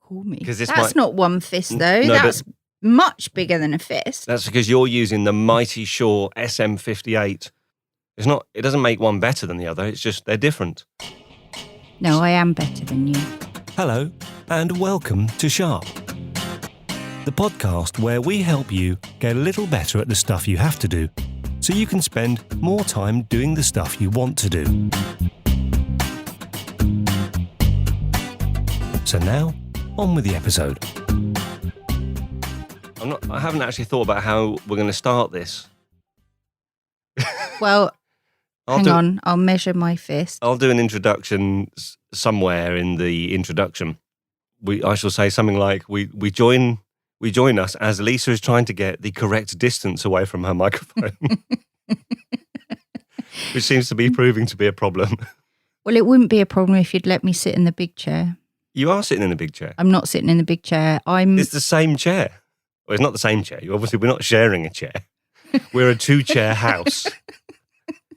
call me. That's not one fist, though. No, that's much bigger than a fist. That's because you're using the Mighty Shore SM58. It doesn't make one better than the other. It's just they're different. No, I am better than you. Hello, and welcome to Sharp, the podcast where we help you get a little better at the stuff you have to do, so you can spend more time doing the stuff you want to do. So now, on with the episode. I haven't actually thought about how we're going to start this. Well, hang on, I'll measure my fist. I'll do an introduction somewhere in the introduction. I shall say something like, we join us as Lisa is trying to get the correct distance away from her microphone, which seems to be proving to be a problem. Well, it wouldn't be a problem if you'd let me sit in the big chair. You are sitting in the big chair. I'm not sitting in the big chair. It's the same chair. Well, it's not the same chair. We're not sharing a chair. We're a two-chair house.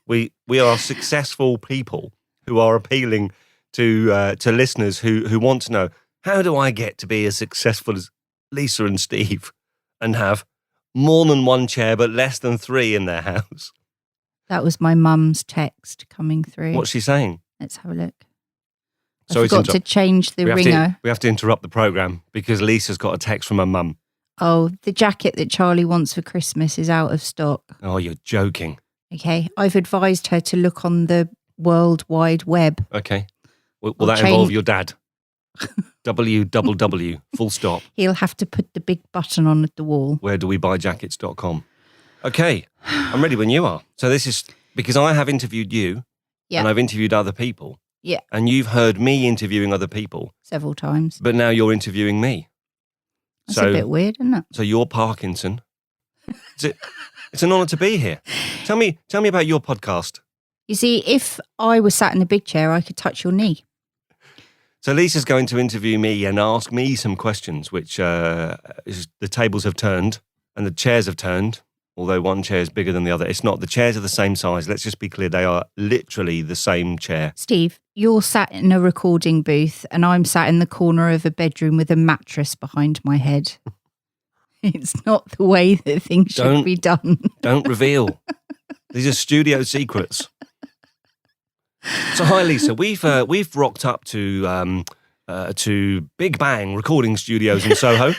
We are successful people who are appealing to listeners who want to know, how do I get to be as successful as Lisa and Steve and have more than one chair but less than three in their house? That was my mum's text coming through. What's she saying? Let's have a look. I Sorry forgot to change the ringer. We have to interrupt the programme because Lisa's got a text from her mum. Oh, the jacket that Charlie wants for Christmas is out of stock. Oh, you're joking. Okay, I've advised her to look on the World Wide Web. Okay. Will that involve your dad? www, full stop. He'll have to put the big button on at the wall. Wheredowebuyjackets.com. Okay, I'm ready when you are. So this is because I have interviewed you and I've interviewed other people. Yeah. And you've heard me interviewing other people. Several times. But now you're interviewing me. That's a bit weird, isn't it? So you're Parkinson. It's an honour to be here. Tell me about your podcast. You see, if I was sat in the big chair, I could touch your knee. So Lisa's going to interview me and ask me some questions, which the tables have turned and the chairs have turned, although one chair is bigger than the other. It's not. The chairs are the same size. Let's just be clear. They are literally the same chair. Steve, you're sat in a recording booth and I'm sat in the corner of a bedroom with a mattress behind my head. It's not the way that things should be done. Don't reveal. These are studio secrets. So hi, Lisa. We've rocked up to Big Bang Recording Studios in Soho,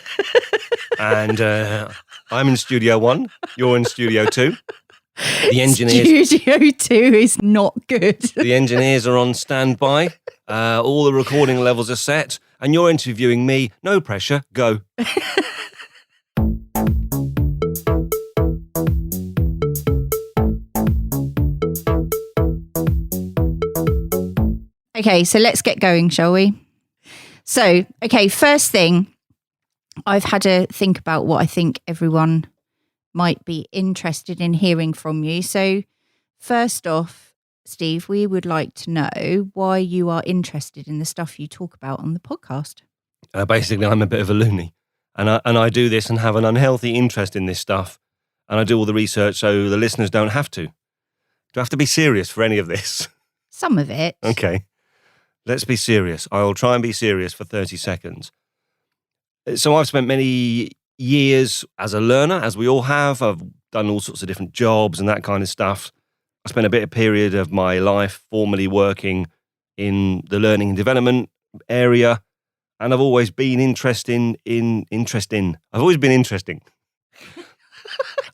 and I'm in Studio 1. You're in Studio 2. The engineers. Studio 2 is not good. The engineers are on standby. All the recording levels are set, and you're interviewing me. No pressure. Go. Okay, so let's get going, shall we? So, okay, first thing, I've had to think about what I think everyone might be interested in hearing from you. So, first off, Steve, we would like to know why you are interested in the stuff you talk about on the podcast. Basically, I'm a bit of a loony, and I do this and have an unhealthy interest in this stuff, and I do all the research so the listeners don't have to. Do I have to be serious for any of this? Some of it. Okay. Let's be serious. I'll try and be serious for 30 seconds. So I've spent many years as a learner, as we all have. I've done all sorts of different jobs and that kind of stuff. I spent a bit of period of my life formally working in the learning and development area, and I've always been interesting. I've always been interesting.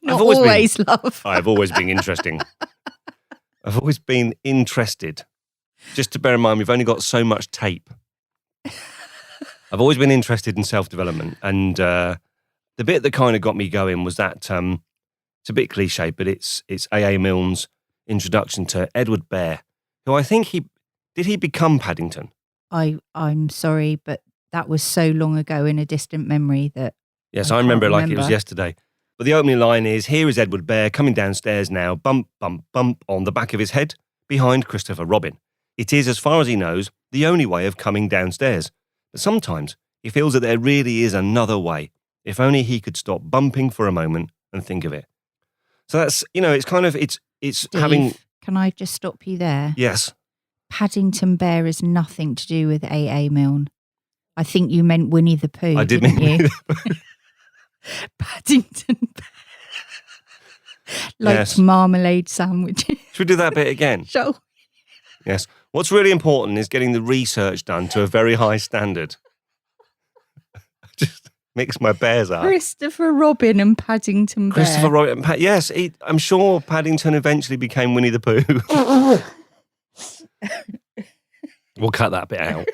Not always, love. I've always been interesting. I've always been interested. Just to bear in mind, we've only got so much tape. I've always been interested in self-development. And the bit that kind of got me going was that, it's a bit cliche, but it's A.A. Milne's introduction to Edward Bear, who I think did he become Paddington? I'm sorry, but that was so long ago in a distant memory that... Yes, I remember it like it was yesterday. But the opening line is, here is Edward Bear coming downstairs now, bump, bump, bump on the back of his head, behind Christopher Robin. It is, as far as he knows, the only way of coming downstairs. But sometimes he feels that there really is another way, if only he could stop bumping for a moment and think of it. So that's, it's kind of, it's Steve, having... Can I just stop you there? Yes. Paddington Bear has nothing to do with A.A. Milne. I think you meant Winnie the Pooh. I did didn't mean you? Winnie the Pooh. Paddington liked Yes. marmalade sandwiches. Should we do that bit again? So, Yes. What's really important is getting the research done to a very high standard. Just mix my bears up. Christopher Robin and Paddington Bear. Christopher Robin. Yes, I'm sure Paddington eventually became Winnie the Pooh. We'll cut that bit out.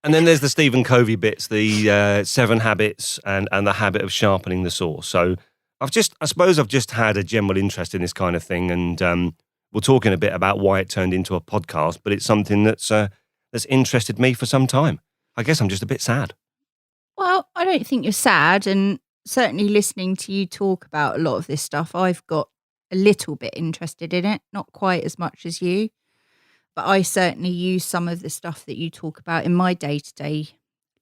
And then there's the Stephen Covey bits, the 7 habits and the habit of sharpening the saw. So I suppose I've just had a general interest in this kind of thing, and we'll talk in a bit about why it turned into a podcast. But it's something that's interested me for some time. I guess I'm just a bit sad. Well, I don't think you're sad, and certainly listening to you talk about a lot of this stuff, I've got a little bit interested in it, not quite as much as you, but I certainly use some of the stuff that you talk about in my day-to-day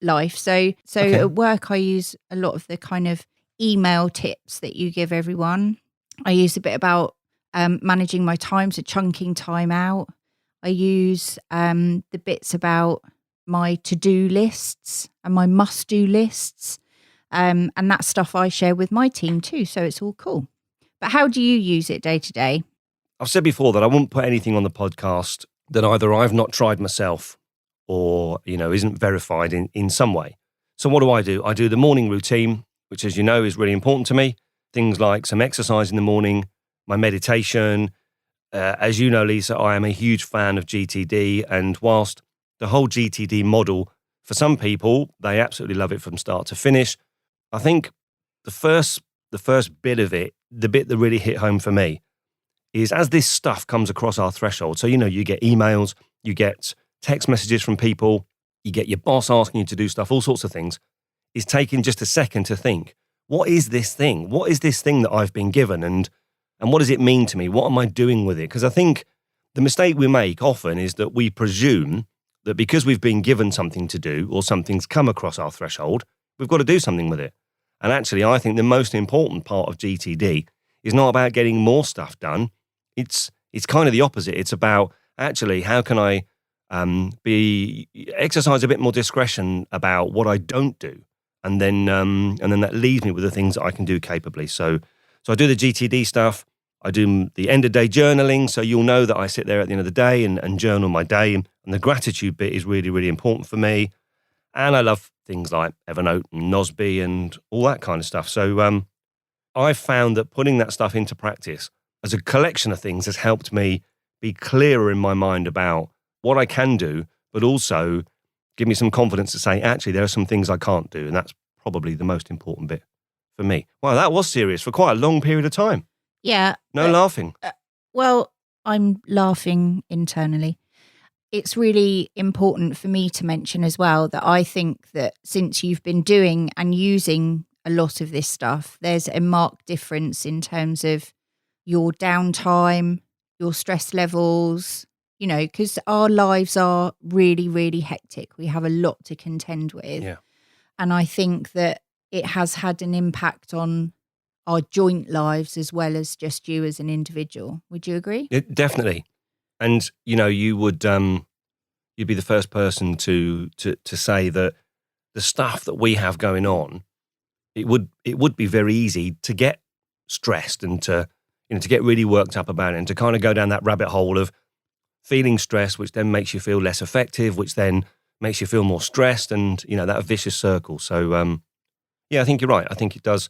life. So Okay. At work, I use a lot of the kind of email tips that you give everyone. I use a bit about managing my time, so chunking time out. I use the bits about my to-do lists and my must-do lists. And that stuff I share with my team too, so it's all cool. But how do you use it day to day? I've said before that I wouldn't put anything on the podcast that either I've not tried myself or, isn't verified in some way. So what do? I do the morning routine, which, as you know, is really important to me. Things like some exercise in the morning, my meditation. As you know, Lisa, I am a huge fan of GTD. And whilst the whole GTD model, for some people, they absolutely love it from start to finish. I think the first bit of it, the bit that really hit home for me, is as this stuff comes across our threshold. So, you get emails, you get text messages from people, you get your boss asking you to do stuff, all sorts of things, is taking just a second to think, what is this thing? What is this thing that I've been given? And what does it mean to me? What am I doing with it? Because I think the mistake we make often is that we presume that because we've been given something to do or something's come across our threshold, we've got to do something with it. And actually, I think the most important part of GTD is not about getting more stuff done. It's kind of the opposite. It's about actually how can I exercise a bit more discretion about what I don't do, and then that leaves me with the things that I can do capably. So I do the GTD stuff. I do the end of day journaling. So you'll know that I sit there at the end of the day and journal my day, and the gratitude bit is really, really important for me. And I love things like Evernote and Nozbe and all that kind of stuff. So I've found that putting that stuff into practice as a collection of things has helped me be clearer in my mind about what I can do, but also give me some confidence to say, actually, there are some things I can't do. And that's probably the most important bit for me. Wow, that was serious for quite a long period of time. Yeah. No laughing. Well, I'm laughing internally. It's really important for me to mention as well that I think that since you've been doing and using a lot of this stuff, there's a marked difference in terms of your downtime, your stress levels, because our lives are really, really hectic. We have a lot to contend with. Yeah. And I think that it has had an impact on our joint lives as well as just you as an individual. Would you agree? Definitely. And, you would, you'd be the first person to say that the stuff that we have going on, it would be very easy to get stressed and to get really worked up about it and to kind of go down that rabbit hole of feeling stressed, which then makes you feel less effective, which then makes you feel more stressed, and, that vicious circle. So, I think you're right. I think it does.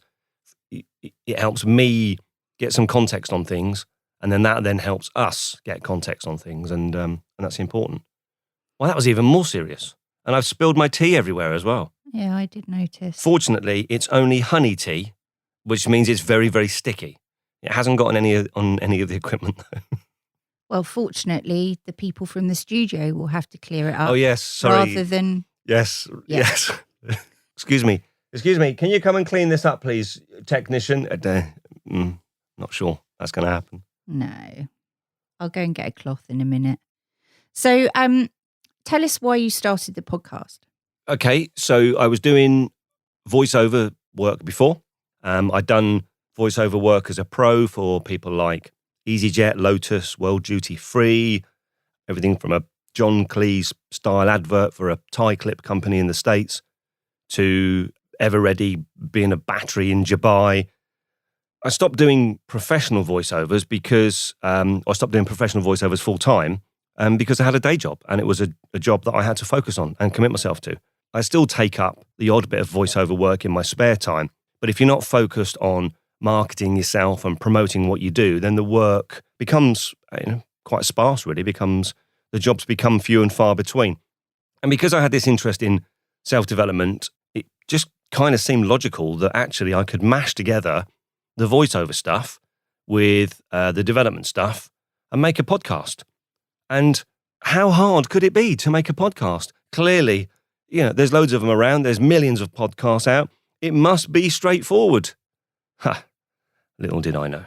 It helps me get some context on things, and then that then helps us get context on things, and that's important. Well, that was even more serious. And I've spilled my tea everywhere as well. Yeah, I did notice. Fortunately, it's only honey tea, which means it's very, very sticky. It hasn't gotten on any of the equipment, though. Well, fortunately, the people from the studio will have to clear it up. Oh, yes, sorry. Rather than... Yes. Excuse me. Can you come and clean this up, please, technician? Not sure that's going to happen. No. I'll go and get a cloth in a minute. So, tell us why you started the podcast. Okay, so I was doing voiceover work before. I'd done voiceover work as a pro for people like EasyJet, Lotus, World Duty Free, everything from a John Cleese style advert for a tie clip company in the States to Everready being a battery in Dubai. I stopped doing professional voiceovers because I stopped doing professional voiceovers full time because I had a day job, and it was a job that I had to focus on and commit myself to. I still take up the odd bit of voiceover work in my spare time, but if you're not focused on marketing yourself and promoting what you do, then the work becomes quite sparse, really. The jobs become few and far between. And because I had this interest in self-development, it just kind of seemed logical that actually I could mash together the voiceover stuff with the development stuff and make a podcast. And how hard could it be to make a podcast? Clearly, there's loads of them around. There's millions of podcasts out. It must be straightforward. Ha! Little did I know.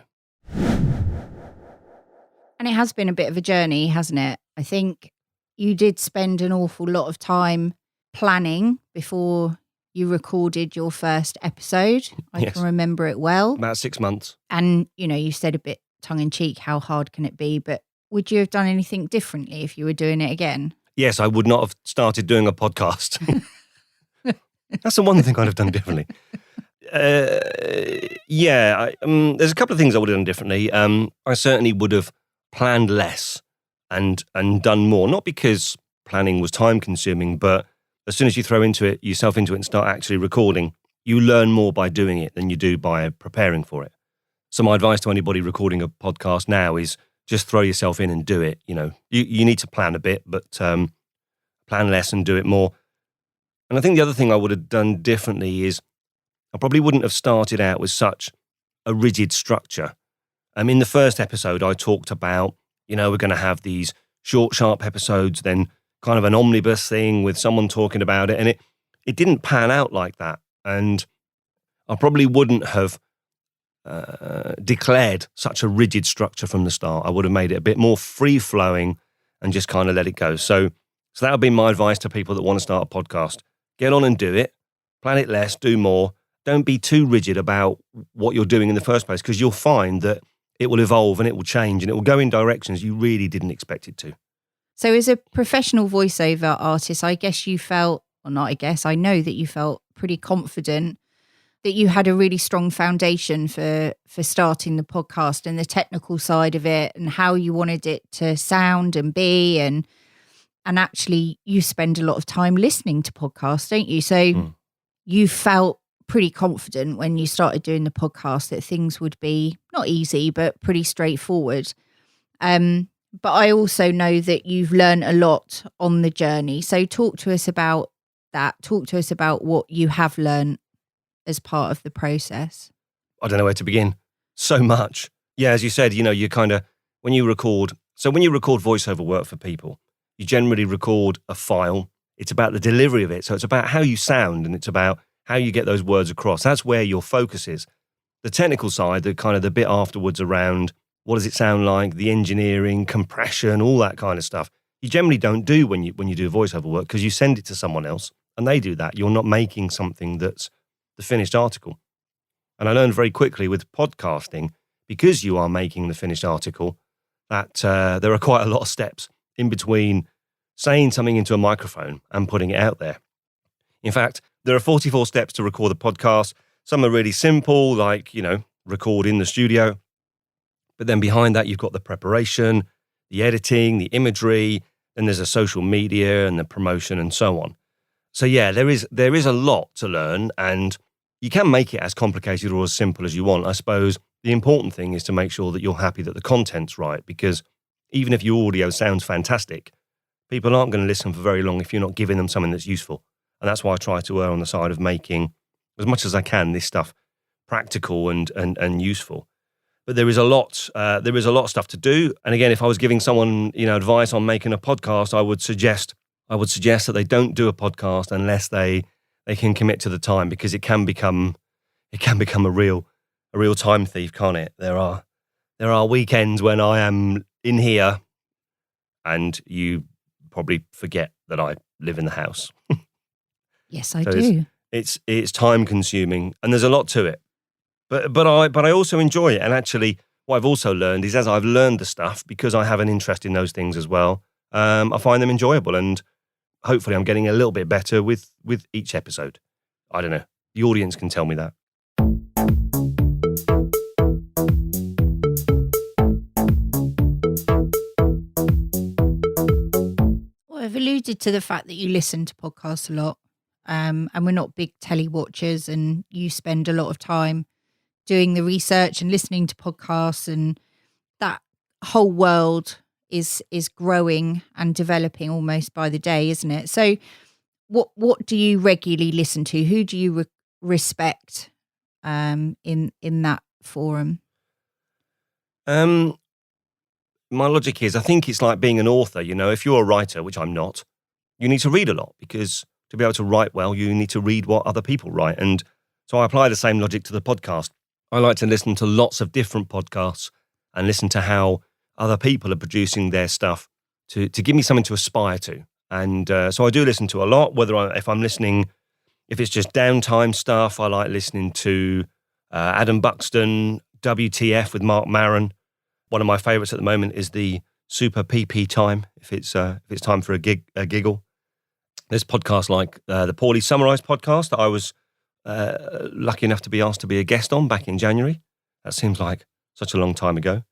And it has been a bit of a journey, hasn't it? I think you did spend an awful lot of time planning before you recorded your first episode. I can remember it well. About 6 months. And, you said a bit tongue-in-cheek, how hard can it be? But would you have done anything differently if you were doing it again? Yes, I would not have started doing a podcast. That's the one thing I'd have done differently. There's a couple of things I would have done differently. I certainly would have planned less and done more. Not because planning was time-consuming, but as soon as you throw yourself into it and start actually recording, you learn more by doing it than you do by preparing for it. So my advice to anybody recording a podcast now is just throw yourself in and do it. You need to plan a bit, but plan less and do it more. And I think the other thing I would have done differently is I probably wouldn't have started out with such a rigid structure. In the first episode, I talked about, we're going to have these short, sharp episodes, then kind of an omnibus thing with someone talking about it. And it didn't pan out like that. And I probably wouldn't have declared such a rigid structure from the start. I would have made it a bit more free-flowing and just kind of let it go. So that would be my advice to people that want to start a podcast. Get on and do it. Plan it less, do more. Don't be too rigid about what you're doing in the first place, because you'll find that it will evolve and it will change and it will go in directions you really didn't expect it to. So as a professional voiceover artist, I guess you felt, or not I guess, I know that you felt pretty confident that you had a really strong foundation for starting the podcast and the technical side of it and how you wanted it to sound and be. And actually you spend a lot of time listening to podcasts, don't you? So you felt pretty confident when you started doing the podcast that things would be not easy, but pretty straightforward. But I also know that you've learned a lot on the journey. So talk to us about that. Talk to us about what you have learned as part of the process. I don't know where to begin. So much. Yeah, as you said, you kind of, when you record voiceover work for people, you generally record a file. It's about the delivery of it. So it's about how you sound and it's about how you get those words across. That's where your focus is. The technical side, the kind of the bit afterwards around what does it sound like, the engineering, compression, all that kind of stuff, you generally don't do when you do voiceover work because you send it to someone else and they do that. You're not making something that's the finished article. And I learned very quickly with podcasting, because you are making the finished article, that there are quite a lot of steps in between saying something into a microphone and putting it out there. In fact, there are 44 steps to record a podcast. Some are really simple, like, record in the studio. But then behind that, you've got the preparation, the editing, the imagery, then there's a social media and the promotion and so on. So yeah, there is a lot to learn, and you can make it as complicated or as simple as you want. I suppose the important thing is to make sure that you're happy that the content's right, because even if your audio sounds fantastic, people aren't going to listen for very long if you're not giving them something that's useful. And that's why I try to err on the side of making, as much as I can, this stuff practical and useful. But there is a lot of stuff to do. And again, if I was giving someone, advice on making a podcast, I would suggest that they don't do a podcast unless they can commit to the time, because it can become a real time thief, can't it? There are weekends when I am in here and you probably forget that I live in the house. Yes, I do. It's time consuming and there's a lot to it. But I also enjoy it. And actually what I've also learned is, as I've learned the stuff, because I have an interest in those things as well, I find them enjoyable, and hopefully I'm getting a little bit better with each episode. I don't know. The audience can tell me that. Well, I've alluded to the fact that you listen to podcasts a lot, and we're not big telly watchers, and you spend a lot of time doing the research and listening to podcasts, and that whole world is growing and developing almost by the day, isn't it? So what do you regularly listen to? Who do you respect in that forum? My logic is, I think it's like being an author. If you're a writer, which I'm not, you need to read a lot, because to be able to write well, you need to read what other people write. And so I apply the same logic to the podcast. I like to listen to lots of different podcasts and listen to how other people are producing their stuff to give me something to aspire to. And so I do listen to a lot, if it's just downtime stuff. I like listening to Adam Buxton, WTF with Mark Maron. One of my favourites at the moment is the Super PP Time, if it's time for a giggle. There's podcasts like the Poorly Summarised podcast that I was lucky enough to be asked to be a guest on back in January. That seems like such a long time ago.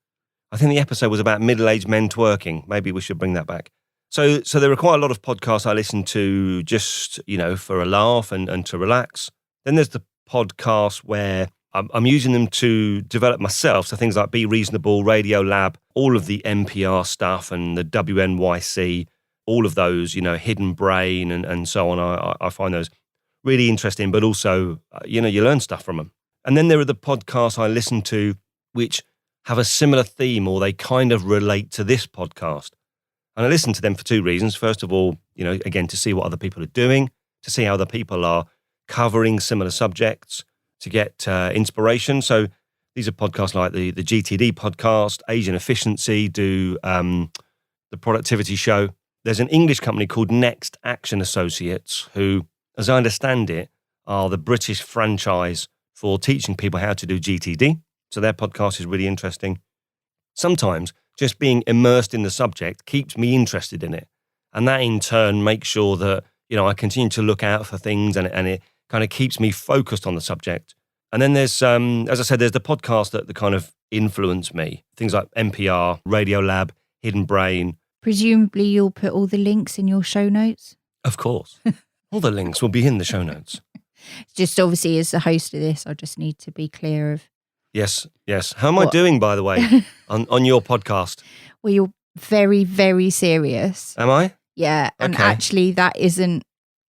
I think the episode was about middle-aged men twerking. Maybe we should bring that back. So there are quite a lot of podcasts I listen to just, for a laugh and to relax. Then there's the podcast where I'm using them to develop myself. So things like Be Reasonable, Radio Lab, all of the NPR stuff and the WNYC, all of those, Hidden Brain and so on. I find those really interesting, but also, you learn stuff from them. And then there are the podcasts I listen to which have a similar theme, or they kind of relate to this podcast. And I listen to them for two reasons. First of all, again, to see what other people are doing, to see how other people are covering similar subjects, to get inspiration. So these are podcasts like the GTD podcast, Asian Efficiency, do the Productivity Show. There's an English company called Next Action Associates who, as I understand it, are the British franchise for teaching people how to do GTD. So their podcast is really interesting. Sometimes just being immersed in the subject keeps me interested in it. And that in turn makes sure that, I continue to look out for things and it kind of keeps me focused on the subject. And then there's, as I said, there's the podcast that kind of influence me. Things like NPR, Radio Lab, Hidden Brain. Presumably you'll put all the links in your show notes? Of course. All the links will be in the show notes. Just obviously as the host of this, I just need to be clear of... Yes. How am I doing, by the way, on your podcast? Well, you're very, very serious. Am I? Yeah, and actually that isn't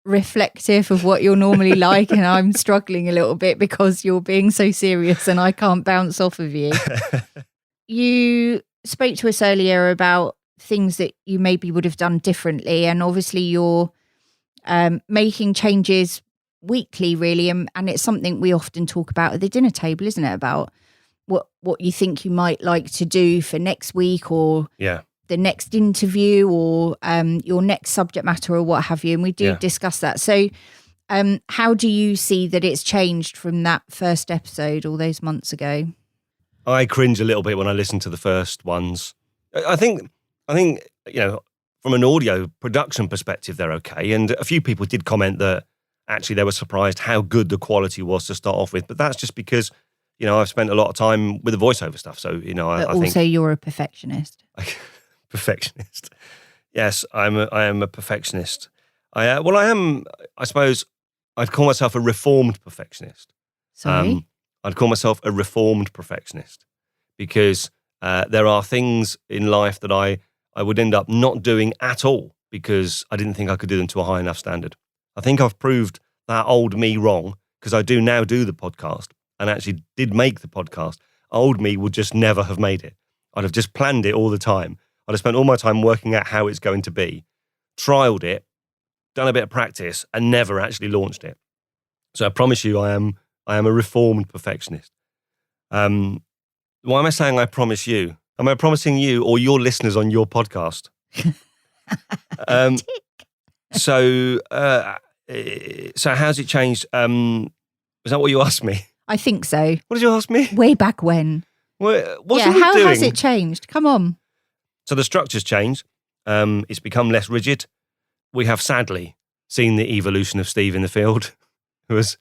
reflective of what you're normally like, and I'm struggling a little bit because you're being so serious and I can't bounce off of you. You spoke to us earlier about things that you maybe would have done differently, and obviously you're making changes weekly, really, and it's something we often talk about at the dinner table, isn't it? About what you think you might like to do for next week, or the next interview, or your next subject matter, or what have you. And we do discuss that. So how do you see that it's changed from that first episode all those months ago? I cringe a little bit when I listen to the first ones. I think from an audio production perspective, they're okay. And a few people did comment that actually they were surprised how good the quality was to start off with. But that's just because, I've spent a lot of time with the voiceover stuff. So, I think... Also, you're a perfectionist. Perfectionist. Yes, I am a perfectionist. I am, I suppose, I'd call myself a reformed perfectionist. Sorry? I'd call myself a reformed perfectionist because there are things in life that I would end up not doing at all because I didn't think I could do them to a high enough standard. I think I've proved that old me wrong because I do now do the podcast and actually did make the podcast. Old me would just never have made it. I'd have just planned it all the time. I'd have spent all my time working out how it's going to be, trialed it, done a bit of practice, and never actually launched it. So I promise you I am a reformed perfectionist. Why am I saying I promise you? Am I promising you or your listeners on your podcast? So how's it changed? Was that what you asked me? I think so. What did you ask me? Way back when. How has it changed? Come on. So the structure's changed. It's become less rigid. We have sadly seen the evolution of Steve in the field, who has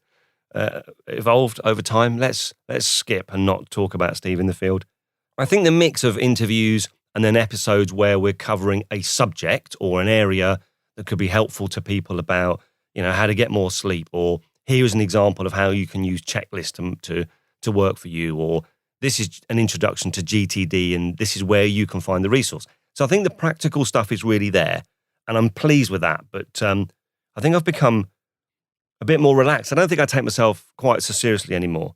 evolved over time. Let's skip and not talk about Steve in the field. I think the mix of interviews and then episodes where we're covering a subject or an area that could be helpful to people about, how to get more sleep, or here's an example of how you can use checklists to work for you, or this is an introduction to GTD and this is where you can find the resource. So I think the practical stuff is really there and I'm pleased with that. But I think I've become a bit more relaxed. I don't think I take myself quite so seriously anymore.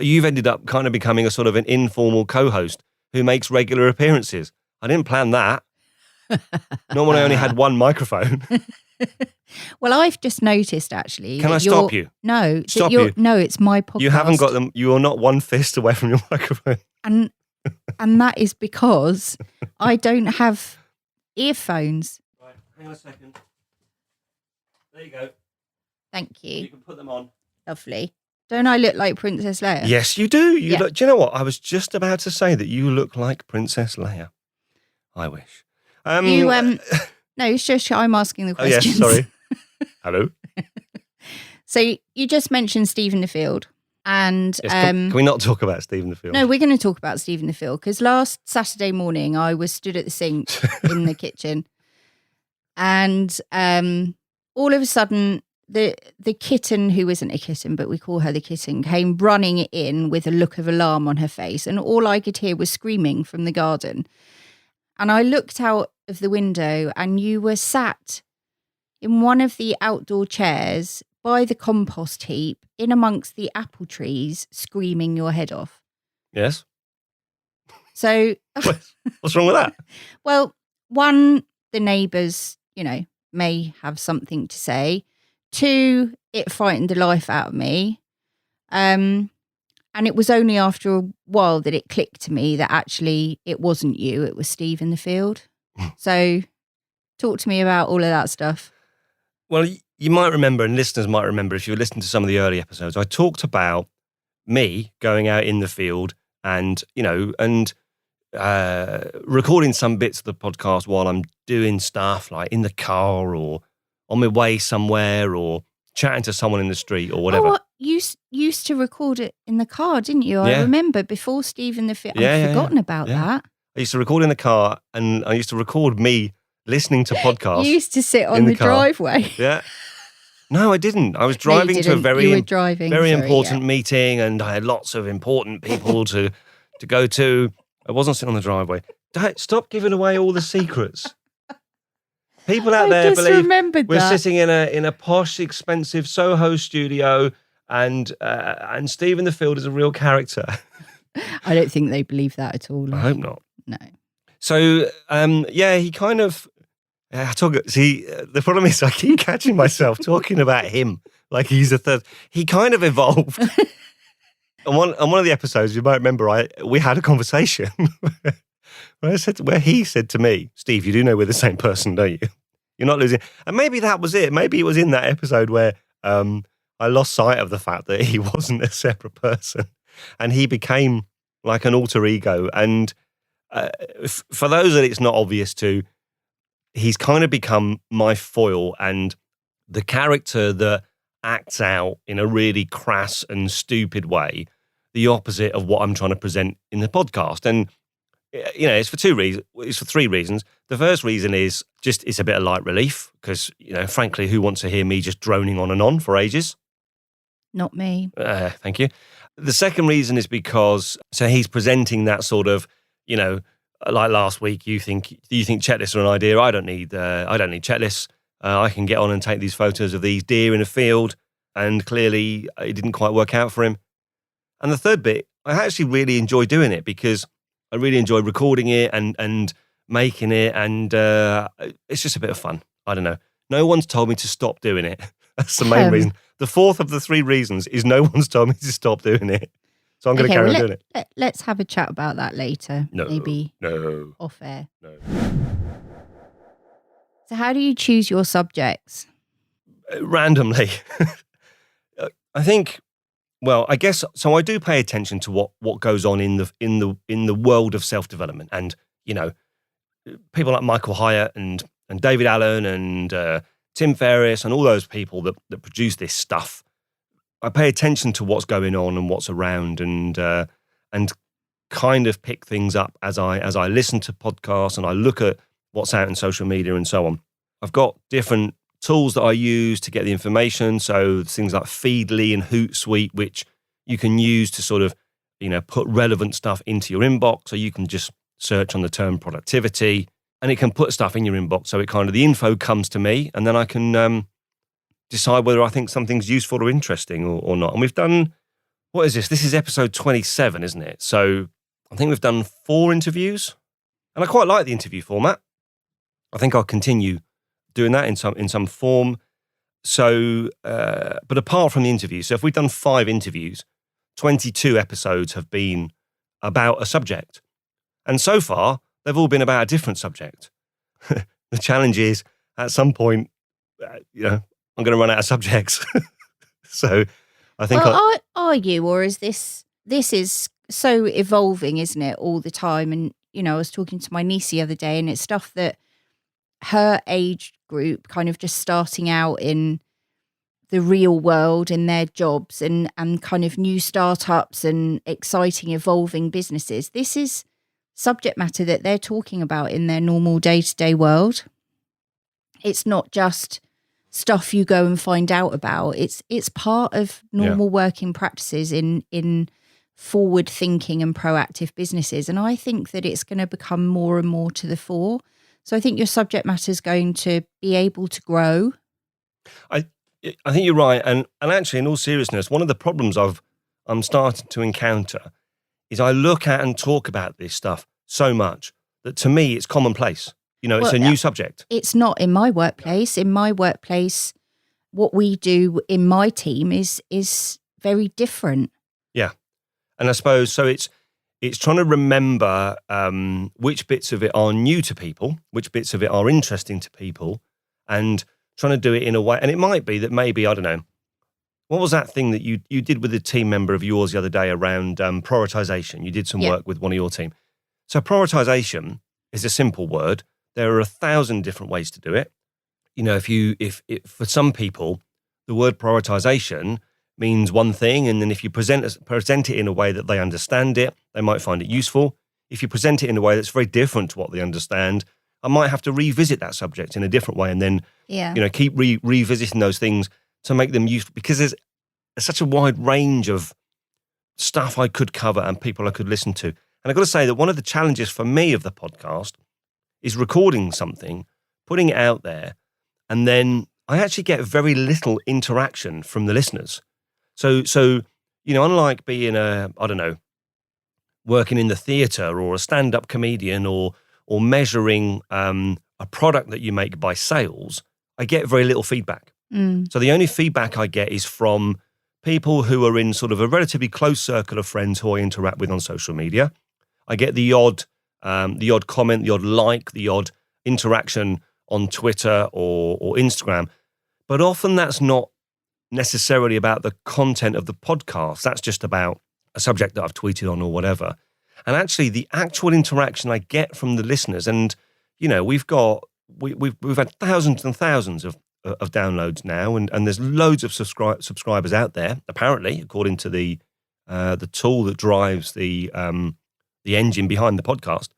You've ended up kind of becoming a sort of an informal co-host who makes regular appearances. I didn't plan that. Not when I only had one microphone. Well, I've just noticed actually. Can I stop you? No. Stop you. No, it's my podcast. You haven't got them. You are not one fist away from your microphone. And that is because I don't have earphones. Right, hang on a second. There you go. Thank you. You can put them on. Lovely. Don't I look like Princess Leia? Yes, you do. Yeah. Do you know what? I was just about to say that you look like Princess Leia. I wish. No, it's just I'm asking the questions. Oh, yes, sorry. Hello. So you just mentioned Steve in the Field. And Yes, can we not talk about Steve in the Field? No, we're going to talk about Steve in the Field because last Saturday morning I was stood at the sink in the kitchen and all of a sudden the kitten, who isn't a kitten, but we call her the kitten, came running in with a look of alarm on her face, and all I could hear was screaming from the garden. And I looked out of the window and you were sat in one of the outdoor chairs by the compost heap in amongst the apple trees, screaming your head off. Yes. So what's wrong with that? Well, one, the neighbours, may have something to say. Two, it frightened the life out of me. And it was only after a while that it clicked to me that actually it wasn't you, it was Steve in the Field. So talk to me about all of that stuff. Well, you might remember, and listeners might remember, if you were listening to some of the early episodes, I talked about me going out in the field and, recording some bits of the podcast while I'm doing stuff like in the car or on my way somewhere or chatting to someone in the street or whatever. Oh, you used to record it in the car, didn't you? Yeah. I remember before Steve in the Field. Yeah, I'd forgotten about yeah. that. I used to record in the car and I used to record me listening to podcasts. You used to sit on in the car. driveway. Yeah. No, I didn't. I was No, you driving to a didn't. very, You were driving, very sorry, important yeah. meeting and I had lots of important people to go to. I wasn't sitting on the driveway. Stop giving away all the secrets. People out there just believe remembered we're that. sitting in a posh, expensive Soho studio and Steve in the Field is a real character. I don't think they believe that at all. I hope not. No. So, he kind of... See, the problem is I keep catching myself talking about him like he's a third. He kind of evolved. on one of the episodes, you might remember, we had a conversation where he said to me, Steve, you do know we're the same person, don't you? You're not losing. And maybe that was it. Maybe it was in that episode where I lost sight of the fact that he wasn't a separate person and he became like an alter ego. And for those that it's not obvious to, he's kind of become my foil and the character that acts out in a really crass and stupid way, the opposite of what I'm trying to present in the podcast. And, it's for two reasons. It's for three reasons. The first reason is just it's a bit of light relief because, frankly, who wants to hear me just droning on and on for ages? Not me. Thank you. The second reason is because, so he's presenting that sort of, like last week, you think checklists are an idea. I don't need checklists. I can get on and take these photos of these deer in a field, and clearly it didn't quite work out for him. And the third bit, I actually really enjoy doing it because I really enjoy recording it and making it, and it's just a bit of fun. I don't know. No one's told me to stop doing it. That's the main reason. The fourth of the three reasons is no one's told me to stop doing it. So I'm going to carry on doing it. Let's have a chat about that later. No. Maybe No. off air. No. So how do you choose your subjects? Randomly. I think, well, I guess, so I do pay attention to what goes on in the world of self-development. And, people like Michael Hyatt and David Allen and Tim Ferriss and all those people that produce this stuff, I pay attention to what's going on and what's around, and kind of pick things up as I listen to podcasts and I look at what's out in social media and so on. I've got different tools that I use to get the information. So things like Feedly and Hootsuite, which you can use to sort of, put relevant stuff into your inbox. So you can just search on the term productivity and it can put stuff in your inbox. So it kind of, the info comes to me and then I can decide whether I think something's useful or interesting or not. And we've done, what is this? This is episode 27, isn't it? So I think we've done 4 interviews and I quite like the interview format. I think I'll continue doing that in some form. So, but apart from the interviews, so if we've done 5 interviews, 22 episodes have been about a subject. And so far, they've all been about a different subject. The challenge is, at some point, I'm going to run out of subjects. So I think... Well, are you, or is this is so evolving, isn't it, all the time? And, I was talking to my niece the other day and it's stuff that her age group kind of just starting out in the real world in their jobs and kind of new startups and exciting evolving businesses. This is subject matter that they're talking about in their normal day-to-day world. It's not just stuff you go and find out about. It's part of normal working practices in forward thinking and proactive businesses. And I think that it's going to become more and more to the fore. So I think your subject matter is going to be able to grow. I think you're right. And actually, in all seriousness, one of the problems I'm starting to encounter is I look at and talk about this stuff so much that to me it's commonplace. It's a new subject. It's not in my workplace. In my workplace, what we do in my team is very different. Yeah. And I suppose, so it's trying to remember which bits of it are new to people, which bits of it are interesting to people, and trying to do it in a way. And it might be that maybe, I don't know, what was that thing that you did with a team member of yours the other day around prioritization? You did some work with one of your team. So prioritization is a simple word. There are 1,000 different ways to do it. If for some people, the word prioritization means one thing, and then if you present it in a way that they understand it, they might find it useful. If you present it in a way that's very different to what they understand, I might have to revisit that subject in a different way and then keep revisiting those things to make them useful, because there's such a wide range of stuff I could cover and people I could listen to. And I've got to say that one of the challenges for me of the podcast is recording something, putting it out there, and then I actually get very little interaction from the listeners. So unlike being working in the theatre or a stand-up comedian or measuring a product that you make by sales, I get very little feedback. So the only feedback I get is from people who are in sort of a relatively close circle of friends who I interact with on social media. I get the odd comment, the odd like, the odd interaction on Twitter or Instagram. But often that's not necessarily about the content of the podcast. That's just about a subject that I've tweeted on or whatever. And actually the actual interaction I get from the listeners, and we've had thousands and thousands of downloads now, and there's loads of subscribers out there, apparently, according to the tool that drives the engine behind the podcast.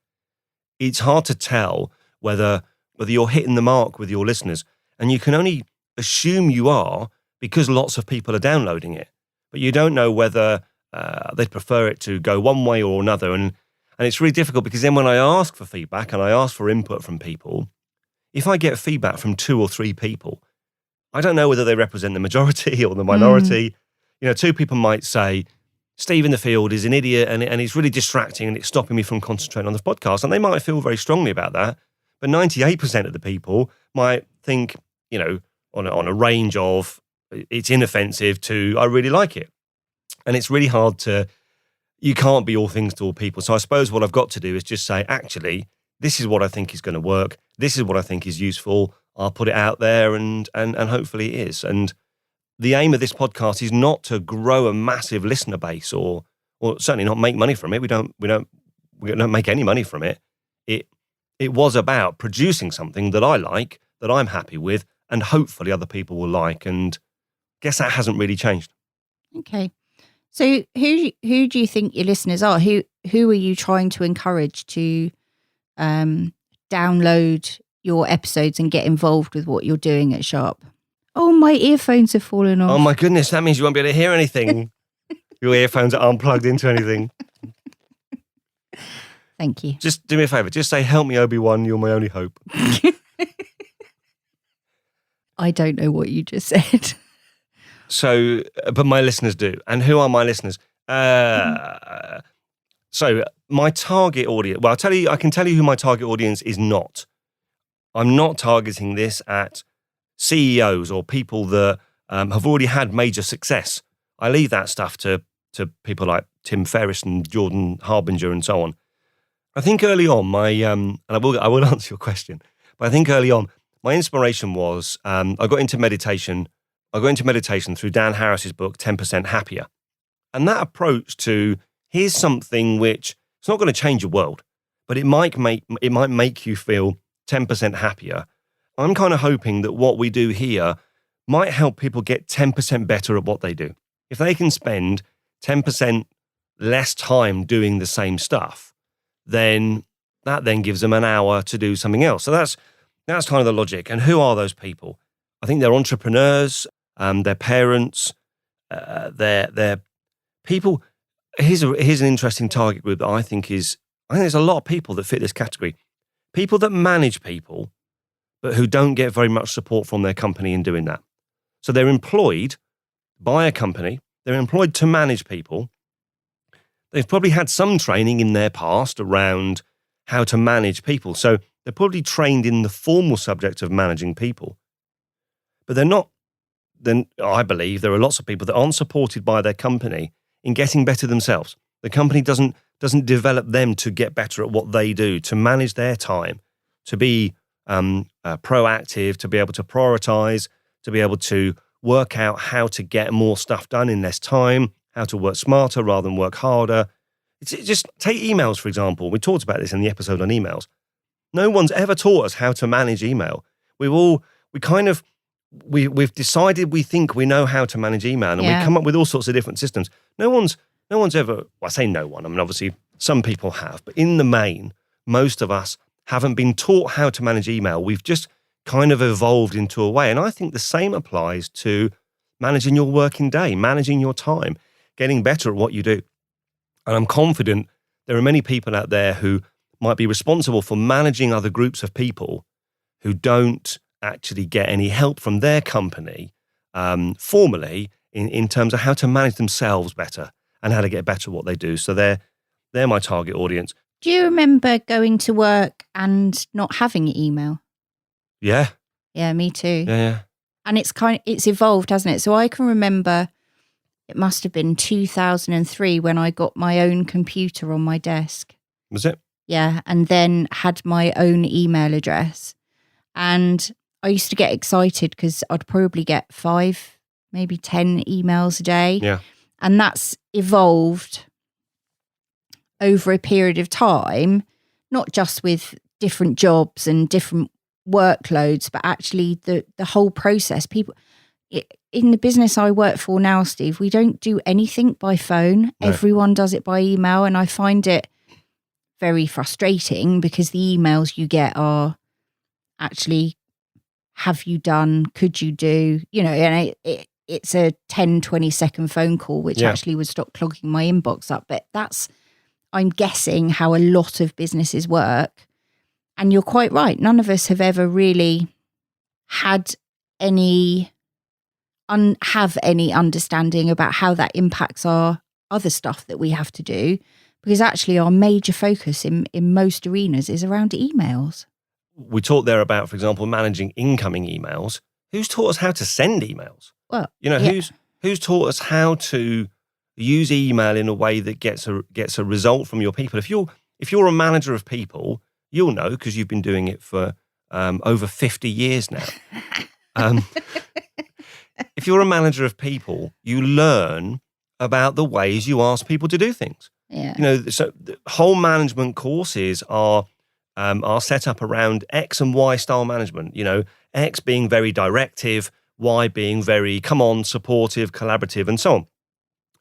It's hard to tell whether you're hitting the mark with your listeners, and you can only assume you are because lots of people are downloading it, but you don't know whether they'd prefer it to go one way or another, and it's really difficult, because then when I ask for feedback and I ask for input from people, if I get feedback from 2 or 3 people, I don't know whether they represent the majority or the minority. 2 people might say, Steve in the field is an idiot and he's really distracting and it's stopping me from concentrating on the podcast. And they might feel very strongly about that. But 98% of the people might think, on a range of it's inoffensive to I really like it. And it's really hard you can't be all things to all people. So I suppose what I've got to do is just say, actually, this is what I think is going to work. This is what I think is useful. I'll put it out there and hopefully it is. And the aim of this podcast is not to grow a massive listener base or certainly not make money from it. We don't make any money from it. It was about producing something that I like, that I'm happy with, and hopefully other people will like. And I guess that hasn't really changed. Okay. So who do you think your listeners are? Who are you trying to encourage to download your episodes and get involved with what you're doing at Sharp? Oh, my earphones have fallen off. Oh my goodness, that means you won't be able to hear anything. Your earphones aren't plugged into anything. Thank you. Just do me a favour. Just say, help me, Obi-Wan, you're my only hope. I don't know what you just said. So, but my listeners do. And who are my listeners? So my target audience, well, I can tell you who my target audience is not. I'm not targeting this at CEOs or people that have already had major success. I leave that stuff to people like Tim Ferriss and Jordan Harbinger and so on. I think early on, and I will answer your question, but I think early on, my inspiration was I got into meditation. I got into meditation through Dan Harris's book, 10% Happier. And that approach to, here's something which, it's not going to change your world, but it might make you feel 10% happier. I'm kind of hoping that what we do here might help people get 10% better at what they do. If they can spend 10% less time doing the same stuff, then that then gives them an hour to do something else. So that's kind of the logic. And who are those people? I think they're entrepreneurs, they're parents, they're people. Here's an interesting target group that I think there's a lot of people that fit this category. People that manage people, but who don't get very much support from their company in doing that. So they're employed by a company. They're employed to manage people. They've probably had some training in their past around how to manage people. So they're probably trained in the formal subject of managing people. But they're not, then I believe there are lots of people that aren't supported by their company in getting better themselves. The company doesn't develop them to get better at what they do, to manage their time, to be proactive, to be able to prioritize, to be able to work out how to get more stuff done in less time, how to work smarter rather than work harder. It's just take emails, for example. We talked about this in the episode on emails. No one's ever taught us how to manage email. We've decided we think we know how to manage email, and we come up with all sorts of different systems. No one's ever, well, I say no one, I mean, obviously some people have, but in the main, most of us haven't been taught how to manage email. We've just kind of evolved into a way. And I think the same applies to managing your working day, managing your time, getting better at what you do. And I'm confident there are many people out there who might be responsible for managing other groups of people who don't actually get any help from their company formally in terms of how to manage themselves better and how to get better at what they do. So they're my target audience. Do you remember going to work and not having email? Yeah. Yeah, me too. Yeah. And it's evolved, hasn't it? So I can remember it must have been 2003 when I got my own computer on my desk. Was it? Yeah, and then had my own email address. And I used to get excited because I'd probably get 5, maybe 10 emails a day. Yeah. And that's evolved over a period of time, not just with different jobs and different workloads, but actually the whole process. People in the business I work for now, Steve, we don't do anything by phone. No. Everyone does it by email, and I find it very frustrating because the emails you get are actually, have you done, could you do, and it's a 10-20 second phone call, which actually would stop clogging my inbox up. But that's, I'm guessing, how a lot of businesses work. And you're quite right. None of us have ever really had any understanding about how that impacts our other stuff that we have to do, because actually our major focus in most arenas is around emails. We talked there about, for example, managing incoming emails. Who's taught us how to send emails? Well, who's taught us how to use email in a way that gets a result from your people? If you're a manager of people, you'll know, because you've been doing it for over 50 years now. If you're a manager of people, you learn about the ways you ask people to do things. Yeah. So the whole management courses are are set up around X and Y style management. X being very directive, Y being very, come on, supportive, collaborative, and so on.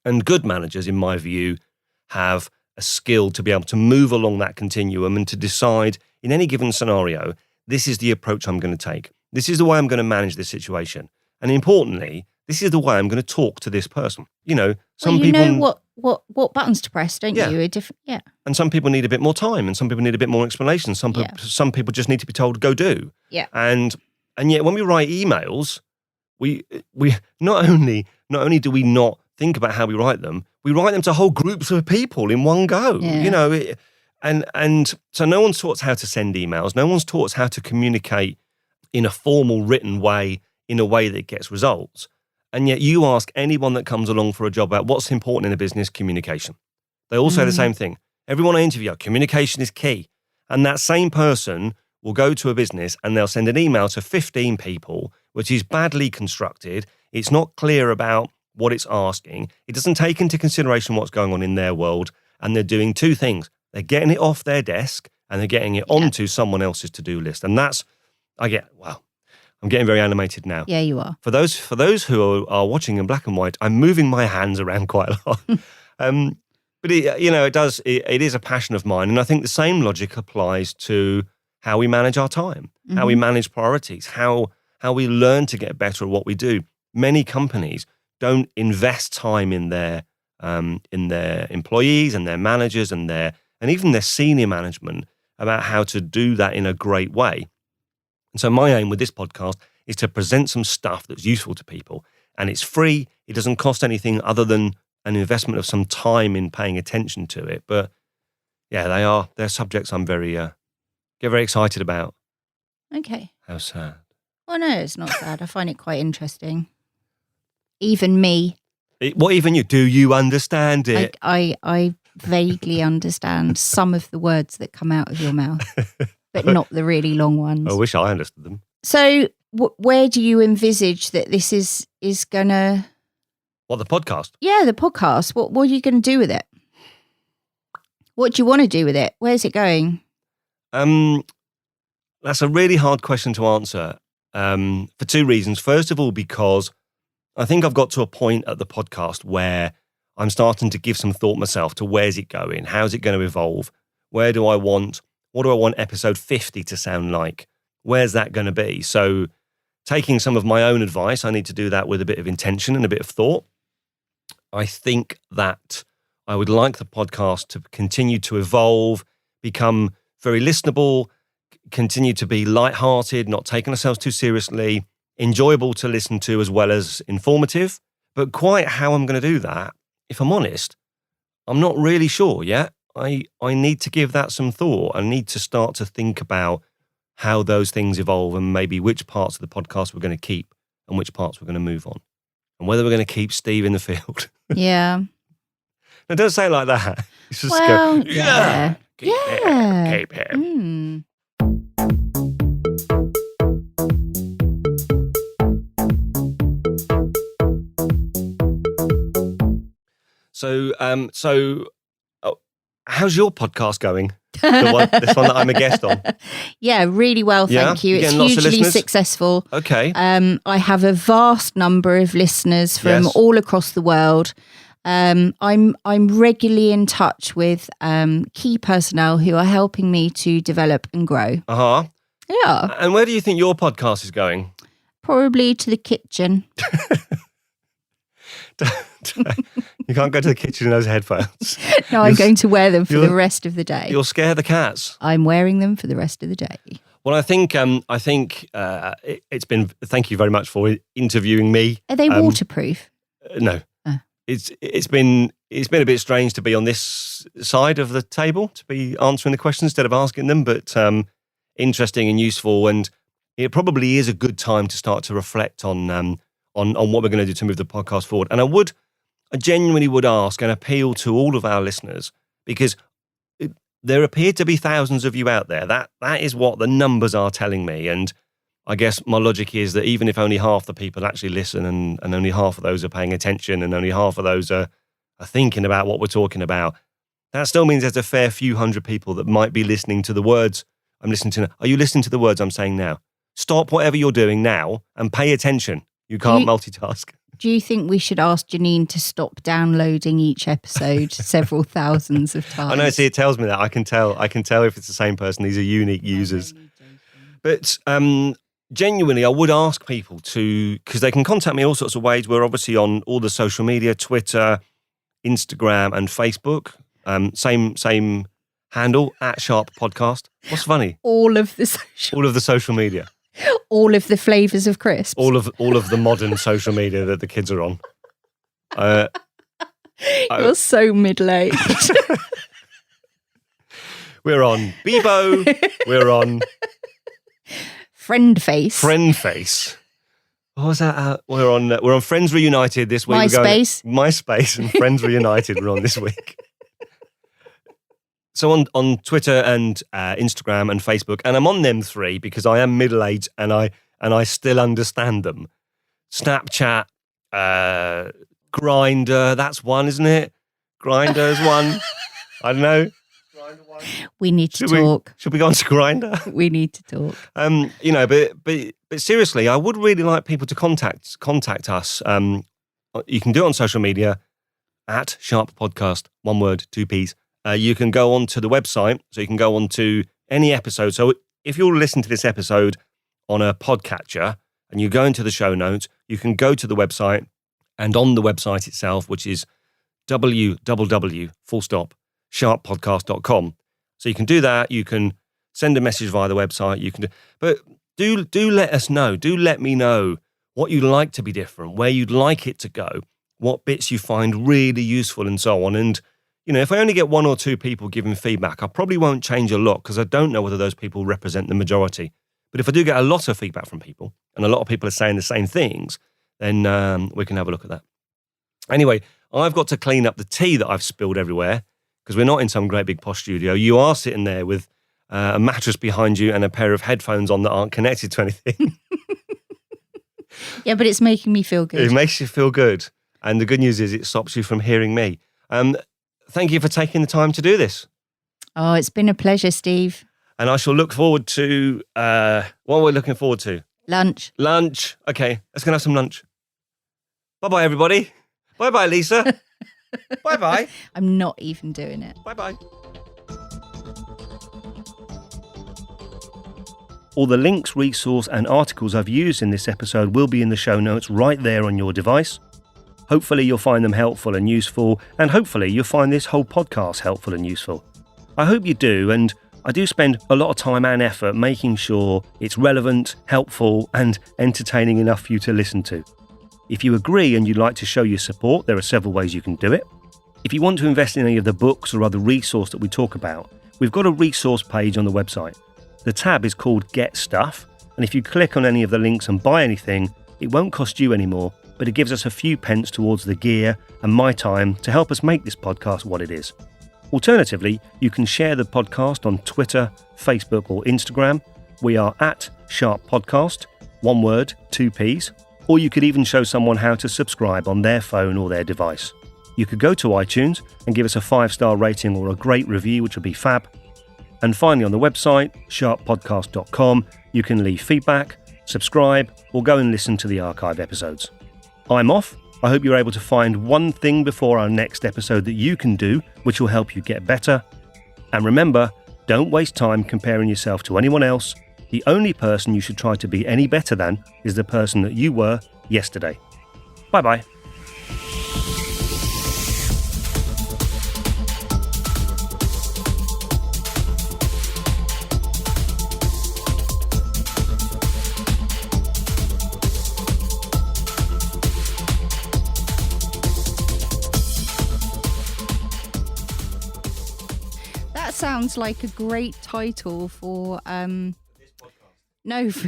And good managers, in my view, have a skill to be able to move along that continuum and to decide in any given scenario, this is the approach I'm going to take. This is the way I'm going to manage this situation. And importantly, this is the way I'm going to talk to this person. Some people know what buttons to press, don't Yeah. you? And some people need a bit more time, and some people need a bit more explanation. Some people just need to be told, go do. Yeah. And yet when we write emails, we not only do we not think about how we write them to whole groups of people in one go. Yeah. And so no one's taught us how to send emails. No one's taught us how to communicate in a formal written way, in a way that gets results. And yet you ask anyone that comes along for a job about what's important in a business, communication. They all say the same thing. Everyone I interview, communication is key. And that same person will go to a business and they'll send an email to 15 people, which is badly constructed. It's not clear about what it's asking. It doesn't take into consideration what's going on in their world. And they're doing two things. They're getting it off their desk and they're getting it onto someone else's to-do list. And I'm getting very animated now. Yeah, you are. For those who are watching in black and white, I'm moving my hands around quite a lot. But it is a passion of mine. And I think the same logic applies to how we manage our time, how we manage priorities, how we learn to get better at what we do. Many companies don't invest time in their employees and their managers and even their senior management about how to do that in a great way. And so my aim with this podcast is to present some stuff that's useful to people. And it's free. It doesn't cost anything other than an investment of some time in paying attention to it. But yeah, they're subjects I'm get very excited about. Okay. How sad. Well, no, it's not sad. I find it quite interesting. Even me. Even you? Do you understand it? I vaguely understand some of the words that come out of your mouth, but not the really long ones. I wish I understood them. So where do you envisage that this is going to... What, the podcast? Yeah, the podcast. What are you going to do with it? What do you want to do with it? Where's it going? That's a really hard question to answer for two reasons. First of all, because I think I've got to a point at the podcast where I'm starting to give some thought myself to where's it going? How's it going to evolve? What do I want episode 50 to sound like? Where's that going to be? So taking some of my own advice, I need to do that with a bit of intention and a bit of thought. I think that I would like the podcast to continue to evolve, become very listenable, continue to be lighthearted, not taking ourselves too seriously, enjoyable to listen to as well as informative. But quite how I'm going to do that, if I'm honest, I'm not really sure yet. I need to give that some thought. I need to start to think about how those things evolve and maybe which parts of the podcast we're going to keep and which parts we're going to move on. And whether we're going to keep Steve in the field. Yeah. No, don't say it like that. It's just Well, go, yeah. Keep him. Mm. So, how's your podcast going? This one that I'm a guest on. Yeah, really well, thank you. You're It's getting lots of hugely listeners? successful. Okay. I have a vast number of listeners from Yes. all across the world. I'm regularly in touch with key personnel who are helping me to develop and grow. Uh-huh. Yeah, And where do you think your podcast is going? probably to the kitchen. You can't go to the kitchen in those headphones. No, I'm going to wear them for you'll- the rest of the day. You'll scare the cats. I'm wearing them for the rest of the day. Well, I think it's been. Thank you very much for interviewing me. Are they waterproof? No, it's been a bit strange to be on this side of the table, to be answering the questions instead of asking them, but interesting and useful. And it probably is a good time to start to reflect on what we're going to do to move the podcast forward. And I genuinely would ask and appeal to all of our listeners, because there appear to be thousands of you out there. That is what the numbers are telling me. And I guess my logic is that even if only half the people actually listen and only half of those are paying attention and only half of those are thinking about what we're talking about, that still means there's a fair few hundred people that might be listening to the words I'm listening to. Are you listening to the words I'm saying now? Stop whatever you're doing now and pay attention. You can't multitask. Do you think we should ask Janine to stop downloading each episode several thousands of times? I know. See, it tells me that. I can tell if it's the same person. These are unique users. But genuinely, I would ask people to, because they can contact me all sorts of ways. We're obviously on all the social media, Twitter, Instagram, and Facebook. Same handle, @Sharp Podcast. What's funny? All of the social media. All of the flavours of crisps. All of the modern social media that the kids are on. You're so middle-aged. We're on Bebo. We're on Friend Face. What was that? We're on Friends Reunited this week. MySpace and Friends Reunited. We're on this week. So on Twitter and Instagram and Facebook, and I'm on them three because I am middle-aged and I still understand them. Snapchat, Grindr, that's one, isn't it? Grindr is one. I don't know. We need to talk. Should we go on to Grindr? We need to talk. But seriously, I would really like people to contact us. You can do it on social media @Sharp Podcast, one word, 2 P's. You can go onto the website, so you can go onto any episode. So if you're listening to this episode on a podcatcher and you go into the show notes, you can go to the website, and on the website itself, which is www.sharppodcast.com. So you can do that. You can send a message via the website. But do let us know. Do let me know what you'd like to be different, where you'd like it to go, what bits you find really useful, and so on. And if I only get 1 or 2 people giving feedback, I probably won't change a lot because I don't know whether those people represent the majority. But if I do get a lot of feedback from people and a lot of people are saying the same things, then we can have a look at that. Anyway, I've got to clean up the tea that I've spilled everywhere because we're not in some great big posh studio. You are sitting there with a mattress behind you and a pair of headphones on that aren't connected to anything. Yeah, but it's making me feel good. It makes you feel good. And the good news is it stops you from hearing me. Thank you for taking the time to do this. Oh, it's been a pleasure, Steve. And I shall look forward to, what are we looking forward to? Lunch. Okay, let's go and have some lunch. Bye-bye, everybody. Bye-bye, Lisa. Bye-bye. I'm not even doing it. Bye-bye. All the links, resource and articles I've used in this episode will be in the show notes right there on your device. Hopefully you'll find them helpful and useful, and hopefully you'll find this whole podcast helpful and useful. I hope you do, and I do spend a lot of time and effort making sure it's relevant, helpful and entertaining enough for you to listen to. If you agree and you'd like to show your support, there are several ways you can do it. If you want to invest in any of the books or other resource that we talk about, we've got a resource page on the website. The tab is called Get Stuff, and if you click on any of the links and buy anything, it won't cost you any more, but it gives us a few pence towards the gear and my time to help us make this podcast what it is. Alternatively, you can share the podcast on Twitter, Facebook or Instagram. We are @Sharp Podcast, one word, 2 P's, or you could even show someone how to subscribe on their phone or their device. You could go to iTunes and give us a 5-star rating or a great review, which would be fab. And finally, on the website, sharppodcast.com, you can leave feedback, subscribe, or go and listen to the archive episodes. I'm off. I hope you're able to find one thing before our next episode that you can do, which will help you get better. And remember, don't waste time comparing yourself to anyone else. The only person you should try to be any better than is the person that you were yesterday. Bye-bye. Sounds like a great title for for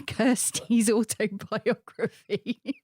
Kirsty's autobiography.